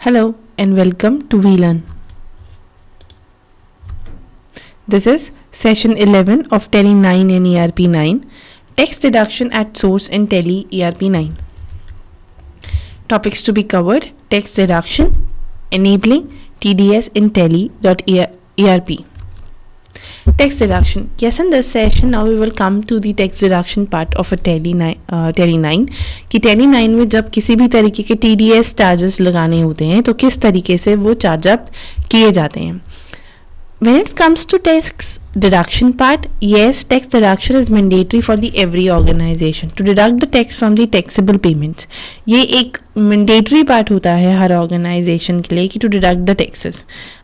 Hello and welcome to VLearn. This is session 11 of Tally 9 and ERP 9, Tax Deduction at Source in Tally ERP 9. Topics to be covered: tax deduction, enabling TDS in Tally.ERP. Tax deduction. Yes, in this session now we will come to the tax deduction part of a Tally 9 कि Tally 9 में जब किसी भी तरीके के TDS charges लगाने होते हैं तो किस तरीके से वो चार्ज अप किए जाते हैं. When it comes to tax deduction part, yes, tax deduction is mandatory for the every organization to deduct the tax from the taxable payments. ये एक mandatory part होता है हर organization के लिए कि to deduct the taxes.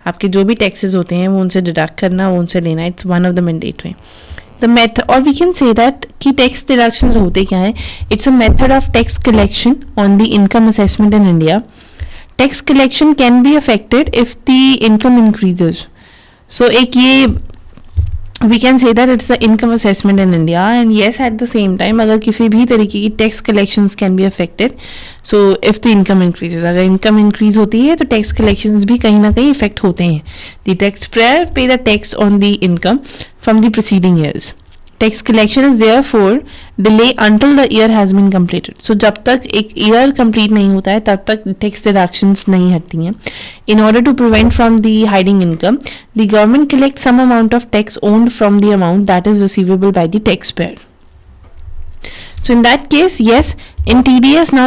आपके जो भी taxes होते हैं वो उनसे deduct करना, वो उनसे लेना, it's one of the mandatory. The method, or we can say that कि tax deductions होते क्या है? It's a method of tax collection on the income assessment in India. Tax collection can be affected if the income increases. So एक ये we can say that it's the income assessment in India, and yes, at the same time अगर किसी भी तरीके की tax collections can be affected. So if the income increases, अगर income increase होती है तो tax collections भी कहीं ना कहीं affect होते हैं. The taxpayer pay the tax on the income from the preceding years. Tax collection is therefore delay until the year has been completed. So जब तक एक year complete नहीं होता है तब तक tax deductions नहीं हटती हैं. In order to prevent from the hiding income, the government collects some amount of tax owed from the amount that is receivable by the taxpayer. So in that case, yes, in TDS now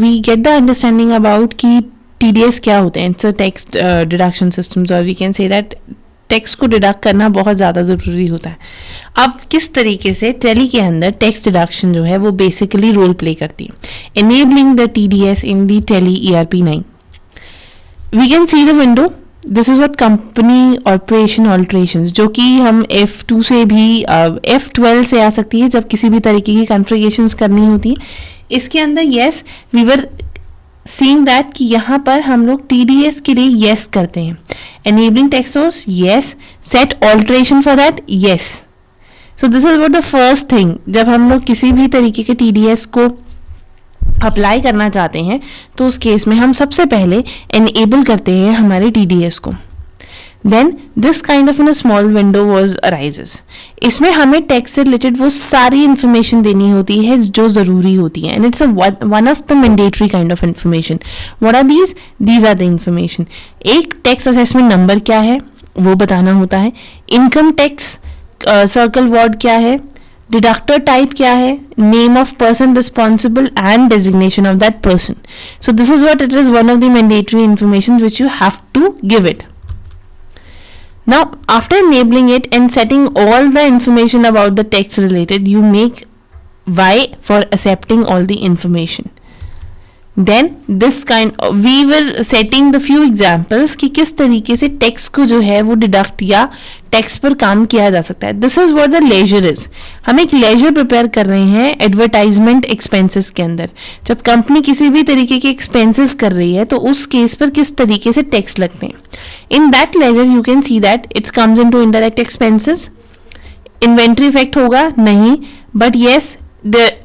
we get the understanding about कि TDS क्या होते हैं. It's a tax deduction system, or we can say that tax को deduct करना बहुत ज़्यादा ज़रूरी होता है. अब किस तरीके से टैली के अंदर टैक्स डिडक्शन जो है वो बेसिकली रोल प्ले करती है. Enabling the TDS in the Tally ERP 9. We can see the window. This is what company operation alterations, जो कि हम F2 से भी F12 से आ सकती है जब किसी भी तरीके की कॉन्फ़िगरेशंस करनी होती है. इसके अंदर yes we are seeing that कि यहाँ पर हम लोग TDS के लिए येस करते हैं. Enabling tax source, yes. Set alteration for that, yes. So this is what the first thing. जब हम लोग किसी भी तरीके के TDS को अप्लाई करना चाहते हैं तो उस केस में हम सबसे पहले enable करते हैं हमारे TDS को. Then this kind of a small window was arises. इसमें हमें टैक्स से रिलेटेड वो सारी इंफॉर्मेशन देनी होती है जो ज़रूरी होती है. And it's one of the mandatory kind of information. What are these are the information. एक टैक्स असेसमेंट नंबर क्या है वो बताना होता है. इनकम टैक्स सर्कल वार्ड क्या है, डिडक्टर टाइप क्या है, name of person responsible and designation of that person. So this is what it is one of the mandatory information which you have to give it. Now, after enabling it and setting all the information about the tax related, you make Y for accepting all the information. Then this we were setting the few examples कि किस तरीके से tax को जो है वो deduct या tax पर काम किया जा सकता है. This is what the ledger is. हम एक लेजर प्रिपेयर कर रहे हैं एडवर्टाइजमेंट एक्सपेंसेस के अंदर. जब कंपनी किसी भी तरीके के एक्सपेंसेस कर रही है तो उस केस पर किस तरीके से टैक्स लगते हैं. In that ledger you can see that it's comes into indirect expenses. Inventory effect होगा नहीं, बट येस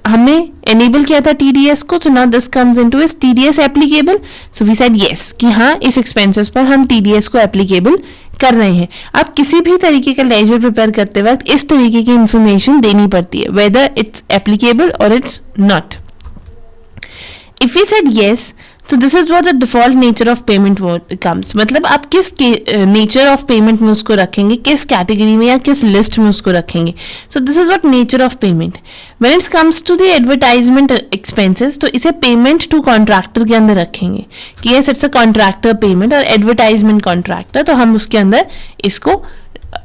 हमने एनेबल किया था TDS को. So now this comes into is TDS applicable. So we said yes कि हाँ इस एक्सपेंसेस पर हम TDS को एप्लीकेबल कर रहे हैं. अब किसी भी तरीके का लेजर प्रिपेयर करते वक्त इस तरीके की इंफॉर्मेशन देनी पड़ती है, whether it's applicable or it's not. If we said yes, so this is what the default nature of payment comes. मतलब आप किस nature of payment में उसको रखेंगे, किस category में या किस list में उसको रखेंगे. So this is what nature of payment. When it comes to the advertisement expenses, तो इसे payment to contractor के अंदर रखेंगे कि yes it's a contractor payment और advertisement contractor, तो हम उसके अंदर इसको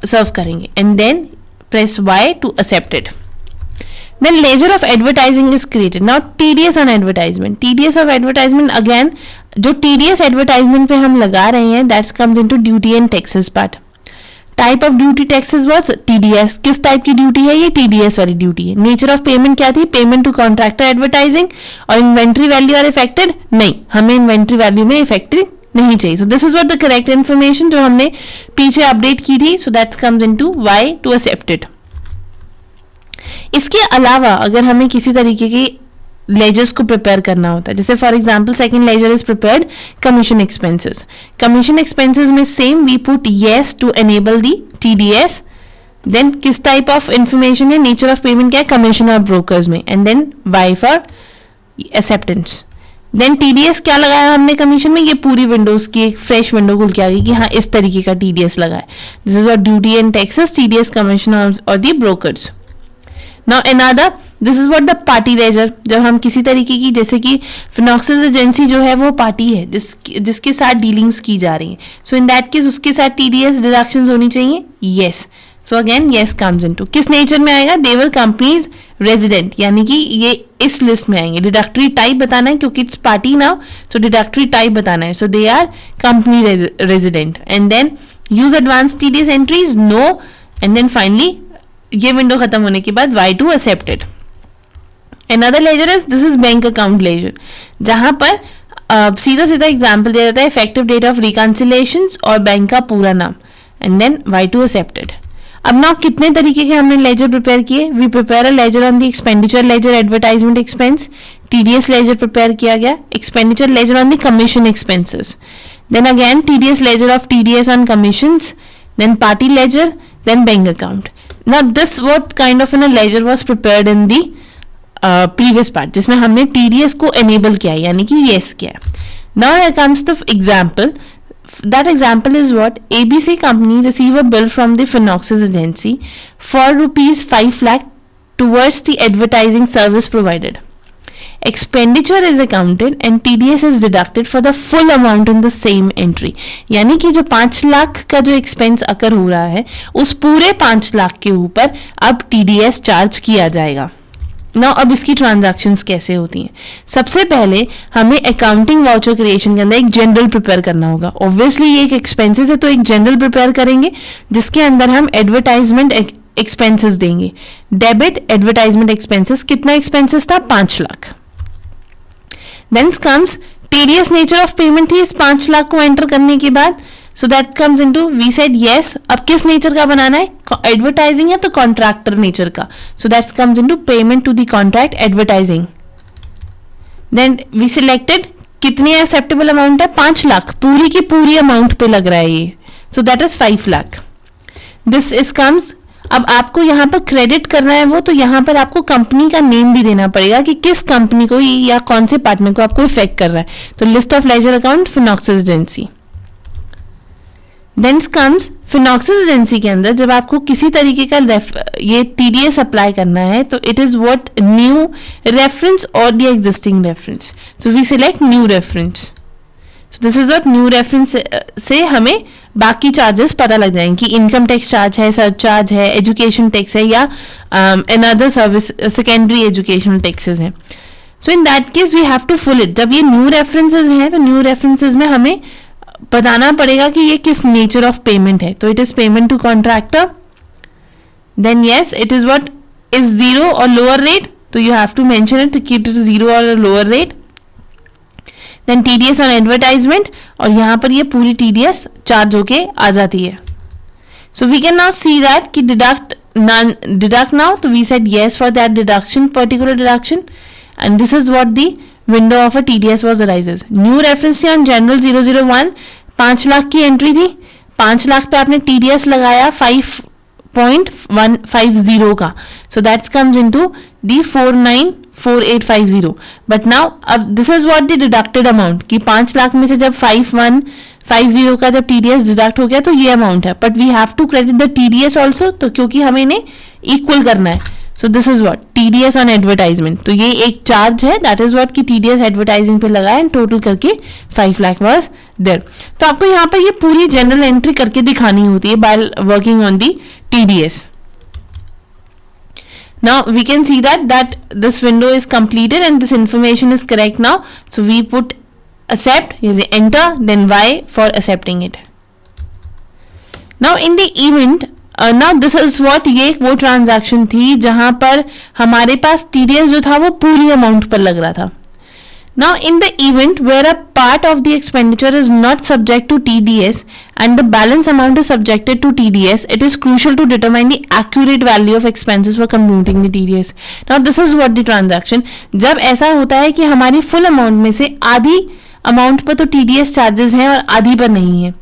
serve करेंगे. And then press Y to accept it. Then ledger of advertising is created. Now TDS on advertisement. TDS of advertisement again जो TDS advertisement पे हम लगा रहे हैं that comes into duty and taxes part. Type of duty taxes was TDS. किस type की duty है ये? TDS वाली ड्यूटी है. नेचर ऑफ पेमेंट क्या थी? Payment to contractor advertising. और इन्वेंट्री वैल्यू आर इफेक्टेड? नहीं, हमें इन्वेंट्री वैल्यू में इफेक्टेड नहीं चाहिए. So this is what the correct information जो हमने पीछे अपडेट की थी. So that comes into Y to accept it. इसके अलावा अगर हमें किसी तरीके की लेजर्स को प्रिपेयर करना होता है. जैसे for example second ledger is prepared commission expenses. Commission expenses में same we put yes to enable the TDS. Then किस टाइप ऑफ इंफॉर्मेशन है, नेचर ऑफ पेमेंट क्या है, कमीशन और ब्रोकर्स में, and then Y for acceptance. Then TDS क्या लगाया हमने कमीशन में, ये पूरी विंडोज की एक फ्रेश विंडो खुल के आ गई कि हाँ इस तरीके का TDS लगाया. This is what duty and taxes, TDS, commission और the brokers. Now another, this is what the party ledger. जब हम किसी तरीके की, जैसे कि फिनॉक्सिस एजेंसी जो है वो पार्टी है जिसके साथ डीलिंग्स की जा रही है, सो इन दैट केस उसके साथ TDS डिडक्शंस होनी चाहिए. Yes, so again yes comes into. किस नेचर में आएगा, दे वर कंपनीज रेजिडेंट, यानी कि ये इस लिस्ट में आएंगे. डिडक्टरी टाइप बताना है क्योंकि it's party now, so deductee type बताना है. So they are company resident. And then use advance TDS entries, no. And then finally ये विंडो खत्म होने के बाद Y to accepted. Another ledger is, this is bank account ledger, जहां पर सीधा सीधा एग्जाम्पल दिया जाता है इफेक्टिव डेट ऑफ रिकॉन्सिलेशंस और बैंक का पूरा नाम, and then Y to accepted. अब ना कितने तरीके के हमने लेजर प्रिपेयर किए. We prepare a ledger on the expenditure ledger advertisement expense. TDS ledger prepare किया गया. Expenditure ledger on the commission expenses. Then again TDS ledger of TDS on commissions. Then party ledger. Then bank account. Now this what kind of a ledger was prepared in the previous part, जिसमें हमने TDS को enable किया यानी कि yes किया. Now here comes the example. That example is what ABC company receive a bill from the Finoxis agency for rupees 5 lakh towards the advertising service provided. Expenditure is accounted and TDS is deducted for the full amount in the same entry. यानी कि जो 5 लाख का जो expense अकर हो रहा है उस पूरे 5 लाख के ऊपर अब TDS चार्ज किया जाएगा. ना अब इसकी ट्रांजैक्शंस कैसे होती हैं. सबसे पहले हमें अकाउंटिंग वाउचर क्रिएशन के अंदर एक जनरल प्रिपेयर करना होगा. ऑब्वियसली ये एक एक्सपेंसेस है तो एक जनरल प्रिपेयर करेंगे जिसके अंदर हम एडवर्टाइजमेंट एक्सपेंसेस देंगे. डेबिट एडवर्टाइजमेंट एक्सपेंसेस, कितना एक्सपेंसेस था, 5 lakh. Then comes TDS nature of payment थी इस 5 लाख को एंटर करने के बाद. So that comes into, we said yes. अब किस नेचर का बनाना है, एडवर्टाइजिंग है तो कॉन्ट्रैक्टर नेचर का. So that comes into payment to the contract advertising. Then we selected कितनी एक्सेप्टेबल अमाउंट है, 5 लाख, पूरी की पूरी अमाउंट पे लग रहा है ये. So that is 5 lakh. This is comes. अब आपको यहाँ पर क्रेडिट करना है वो, तो यहाँ पर आपको कंपनी का नेम भी देना पड़ेगा कि किस कंपनी को या कौन से पार्टनर को आपको इफेक्ट कर रहा है. तो list of ledger account Finoxis agency. Then comes Finoxis agency के अंदर जब आपको किसी तरीके का ये TDS अप्लाई करना है तो it is what new reference और the existing reference. So we select new reference. So this is what new reference से हमें बाकी चार्जेस पता लग जाएंगे कि इनकम टैक्स चार्ज है, सर चार्ज है, एजुकेशन टैक्स है या another service secondary educational taxes हैं. So in that case we have to full it. जब ये न्यू रेफरेंसेस हैं तो न्यू रेफरेंसेस में हमें बताना पड़ेगा कि ये किस नेचर ऑफ पेमेंट है. तो it is payment to contractor. Then yes it is what is zero or lower rate, तो you have to mention it कि it is zero or lower rate. Then TDS on advertisement, और यहाँ पर ये पूरी TDS charge होके आ जाती है. So we can now see that कि डिडक्ट नाउ, तो we said yes for that deduction, particular deduction, and this is what the window of a TDS was arises. New reference on journal 001, 5 lakh की entry थी. 5 लाख पे आपने TDS लगाया 5.150 का. So that's comes into the 494850. But now अब this is what the deducted amount कि 5 लाख में से जब 5150 का जब TDS डिडक्ट हो गया तो ये अमाउंट है. But we have to credit the TDS also, तो क्योंकि हमें इन्हें इक्वल करना है. So this is what TDS on advertisement. तो ये एक चार्ज है, दैट इज व्हाट कि TDS एडवर्टाइजिंग पे लगा है, टोटल करके 5 लाख वाज देयर. तो आपको यहाँ पर ये पूरी जनरल एंट्री करके दिखानी होती है by working on the TDS. Now we can see that this window is completed and this information is correct now. So we put accept, enter, then Y for accepting it. Now in the event, now this is what, ये वो transaction थी जहां पर हमारे पास TDS जो था वो पूरी अमाउंट पर लग रहा था. Now, in the event where a part of the expenditure is not subject to TDS and the balance amount is subjected to TDS, it is crucial to determine the accurate value of expenses for computing the TDS. Now, this is what the transaction. जब ऐसा होता है कि हमारी full amount में से आधी amount पर तो TDS charges हैं और आधी पर नहीं है.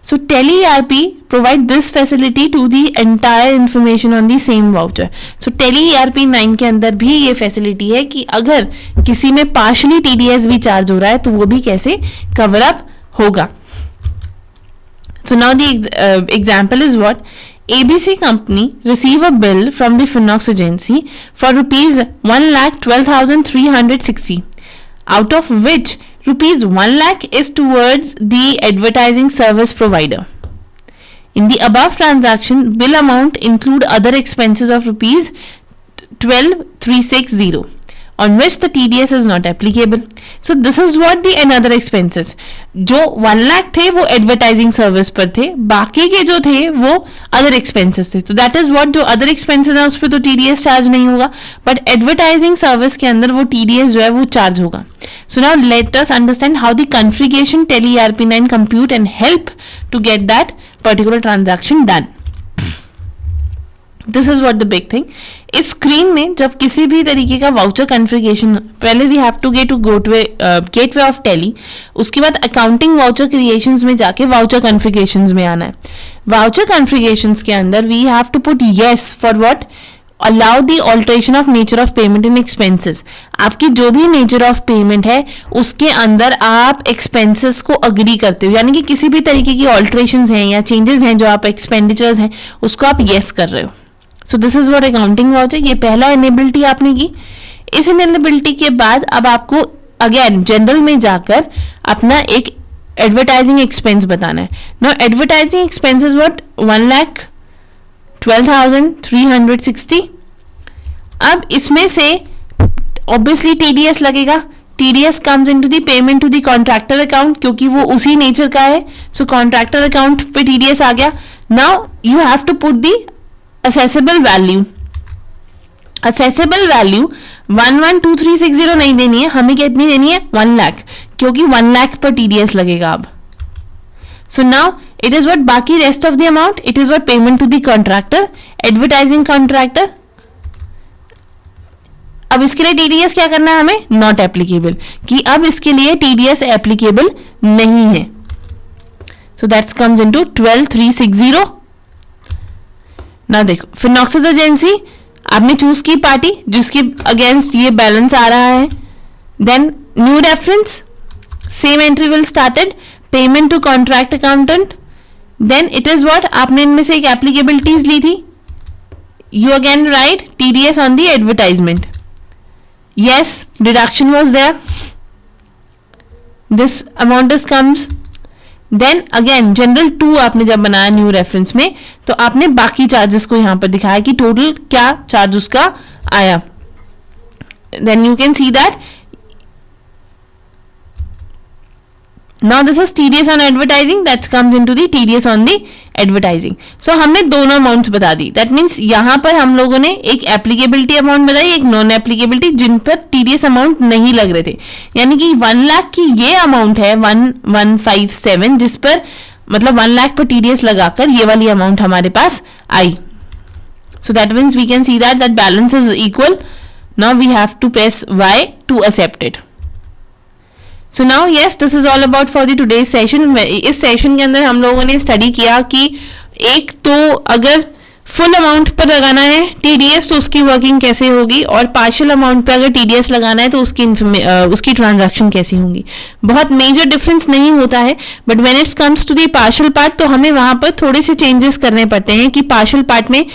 So Tele ERP provide this facility to the entire information on the same voucher. So Tele ERP 9 के अंदर भी ये फैसिलिटी है कि अगर किसी में पार्शली TDS भी चार्ज हो रहा है तो वो भी कैसे कवर अप होगा. So now the example is what? ABC company receive a bill from the Finox agency for rupees 1,12,360, out of which rupees 1 lakh is towards the advertising service provider. In the above transaction, bill amount include other expenses of rupees 12,360 on which the TDS is not applicable. So this is what the another expenses. जो 1 lakh थे वो advertising service पर थे, बाकी के जो थे वो other expenses थे. तो that is what जो other expenses हैं उस पर तो TDS charge नहीं होगा, but advertising service के अंदर वो TDS जो है वो charge होगा. So now let us understand how the configuration Tele ERP9 compute and help to get that particular transaction done. This is what the big thing. इस स्क्रीन में जब किसी भी तरीके का वाउचर कॉन्फ़िगरेशन, पहले we have to gateway of Tally, उसके बाद अकाउंटिंग वाउचर क्रिएशंस में जाके वाउचर कॉन्फ़िगरेशंस में आना है. वाउचर कॉन्फ़िगरेशंस के अंदर we have to put yes for what, allow the alteration of nature of payment in expenses. आपकी जो भी नेचर ऑफ पेमेंट है उसके अंदर आप एक्सपेंसेस को अग्री करते हो, यानी कि किसी भी तरीके की ऑल्टरेशंस हैं या चेंजेस हैं जो आप एक्सपेंडिचर्स हैं उसको आप येस कर रहे हो. सो this is what accounting voucher. ये पहला इनेबिलिटी आपने की. इस इनेबिलिटी के बाद अब आपको अगेन जनरल में जाकर अपना एक एडवर्टाइजिंग एक्सपेंस बताना है. Now advertising expense is what, 1,12,360. अब इसमें से ऑब्वियसली TDS लगेगा. TDS comes into the payment to the contractor account, क्योंकि वो उसी नेचर का है. सो कॉन्ट्रैक्टर अकाउंट पे TDS आ गया. Now you have to put the assessable value. Assessable value 112360 नहीं देनी है हमें, कितनी देनी है, 1 लाख, क्योंकि 1 लाख पर TDS लगेगा अब. So now it is what, बाकी rest of the amount it is what payment to the contractor, advertising contractor. अब इसके लिए TDS क्या करना है हमें, not applicable, कि अब इसके लिए TDS applicable नहीं है. So that comes into 12,360. ना देखो फिनॉक्सिस एजेंसी आपने चूज की पार्टी जिसके अगेंस्ट ये बैलेंस आ रहा है. Then new reference, same entry will started, payment to contract accountant. Then it is what, आपने इनमें से एक एप्लीकेबिलिटीज ली थी. You again write TDS on the advertisement. Yes, deduction was there, this amount is comes. Then again journal 2 आपने जब बनाया new reference में तो आपने बाकी चार्जेस को यहां पर दिखाया कि टोटल क्या चार्ज उसका आया. Then you can see that now this is TDS on advertising, that comes into the TDS on the advertising. So हमने दोनों अमाउंट्स बता दी. दैट मीन्स यहां पर हम लोगों ने एक एप्लीकेबिलिटी अमाउंट बताई, एक नॉन एप्लीकेबिलिटी जिन पर TDS अमाउंट नहीं लग रहे थे. यानी कि 1 लाख की ये अमाउंट है 1157, जिस पर मतलब 1 लाख पर TDS लगाकर ये वाली अमाउंट हमारे पास आई. So that means we can see that balance is equal. Now we have to press Y to accept it. So now yes, this is all about for the today session. इस session के अंदर हम लोगों ने study किया कि एक तो अगर फुल अमाउंट पर लगाना है TDS तो उसकी वर्किंग कैसे होगी, और पार्शियल अमाउंट पर अगर TDS लगाना है तो उसकी ट्रांजैक्शन कैसी होंगी. बहुत मेजर डिफरेंस नहीं होता है, but when it's comes to the partial part तो हमें वहां पर थोड़े से चेंजेस करने पड़ते हैं कि पार्शियल पार्ट में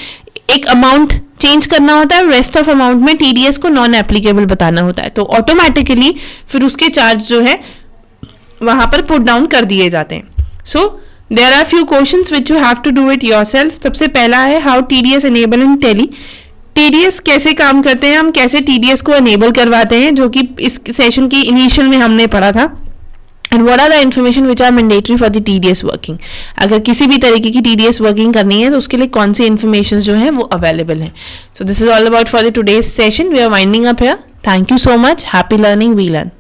एक अमाउंट चेंज करना होता है, रेस्ट ऑफ अमाउंट में TDS को नॉन एप्लीकेबल बताना होता है. तो ऑटोमेटिकली फिर उसके चार्ज जो है वहां पर पुट डाउन कर दिए जाते हैं. So there are few questions which you have to do it yourself. सबसे पहला है how TDS enable in Tally. TDS कैसे काम करते हैं, हम कैसे TDS को एनेबल करवाते हैं, जो कि इस सेशन की इनिशियल में हमने पढ़ा था. And what are the information which are mandatory for the TDS working. अगर किसी भी तरीके की TDS वर्किंग करनी है तो उसके लिए कौन सी इन्फॉर्मेशन जो है वो अवेलेबल है. So this is all about for the today's session. We are winding up here. Thank you so much. Happy learning. We learn.